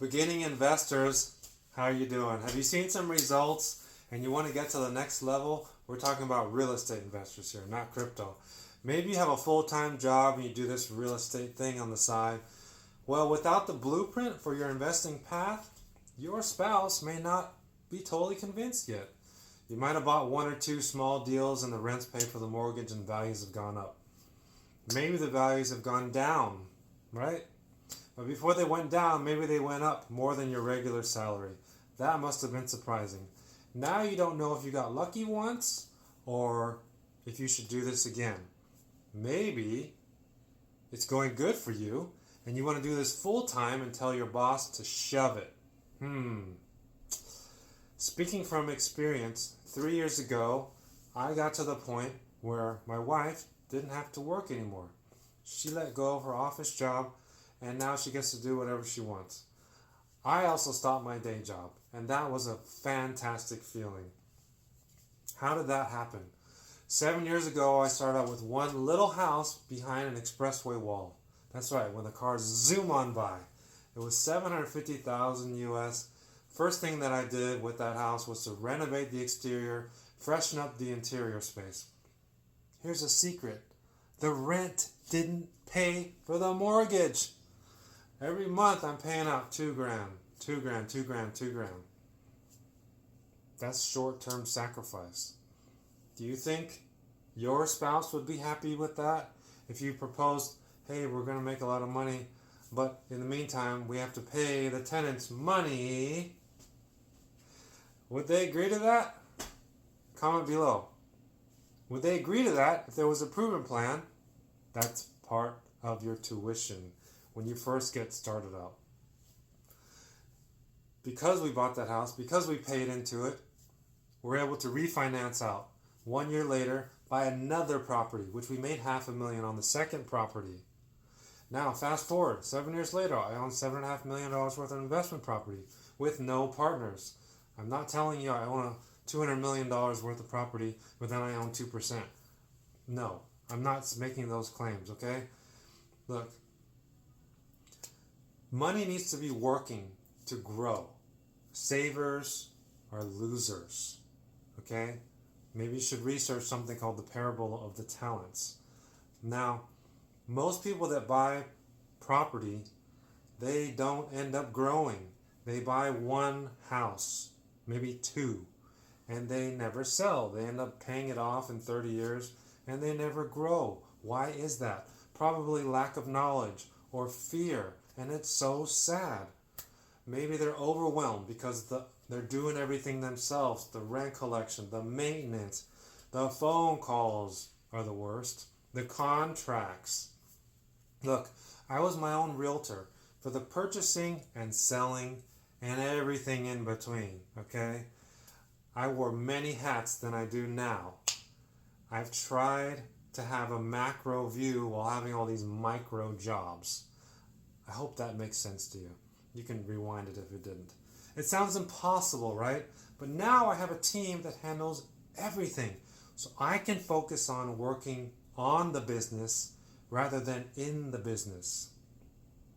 Beginning investors, how are you doing? Have you seen some results and you want to get to the next level? We're talking about real estate investors here, not crypto. Maybe you have a full-time job and you do this real estate thing on the side. Well, without the blueprint for your investing path, your spouse may not be totally convinced yet. You might have bought one or two small deals and the rents paid for the mortgage and values have gone up. Maybe the values have gone down, right? But before they went down, maybe they went up more than your regular salary. That must have been surprising. Now you don't know if you got lucky once or if you should do this again. Maybe it's going good for you and you want to do this full time and tell your boss to shove it. Speaking from experience, 3 years ago, I got to the point where my wife didn't have to work anymore. She let go of her office job and now she gets to do whatever she wants. I also stopped my day job, and that was a fantastic feeling. How did that happen? 7 years ago, I started out with one little house behind an expressway wall. That's right, when the cars zoom on by. It was $750,000 US. First thing that I did with that house was to renovate the exterior, freshen up the interior space. Here's a secret. The rent didn't pay for the mortgage. Every month I'm paying out $2,000, $2,000. That's short-term sacrifice. Do you think your spouse would be happy with that? If you proposed, hey, we're going to make a lot of money, but in the meantime, we have to pay the tenants money. Would they agree to that? Comment below. Would they agree to that if there was a proven plan? That's part of your tuition when you first get started out. Because we bought that house, because we paid into it, we're able to refinance out 1 year later, buy another property, which we made $500,000 on the second property. Now, fast forward, 7 years later, I own $7.5 million worth of investment property with no partners. I'm not telling you I own a $200 million worth of property, but then I own 2%. No, I'm not making those claims, okay? Look, money needs to be working to grow. Savers are losers, okay? Maybe you should research something called the parable of the talents. Now, most people that buy property, they don't end up growing. They buy one house, maybe two, and they never sell. They end up paying it off in 30 years, and they never grow. Why is that? Probably lack of knowledge or fear, and it's so sad. Maybe they're overwhelmed because they're doing everything themselves. The rent collection, the maintenance, the phone calls are the worst. The contracts. Look, I was my own realtor for the purchasing and selling and everything in between, okay? I wore many hats than I do now. I've tried to have a macro view while having all these micro jobs. I hope that makes sense to you. You can rewind it if it didn't. It sounds impossible, right? But now I have a team that handles everything. So I can focus on working on the business rather than in the business.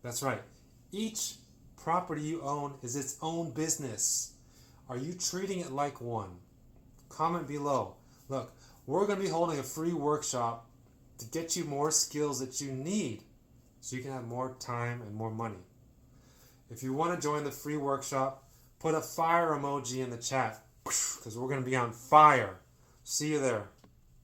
That's right. Each property you own is its own business. Are you treating it like one? Comment below. Look, we're going to be holding a free workshop to get you more skills that you need so you can have more time and more money. If you want to join the free workshop, put a fire emoji in the chat because we're going to be on fire. See you there.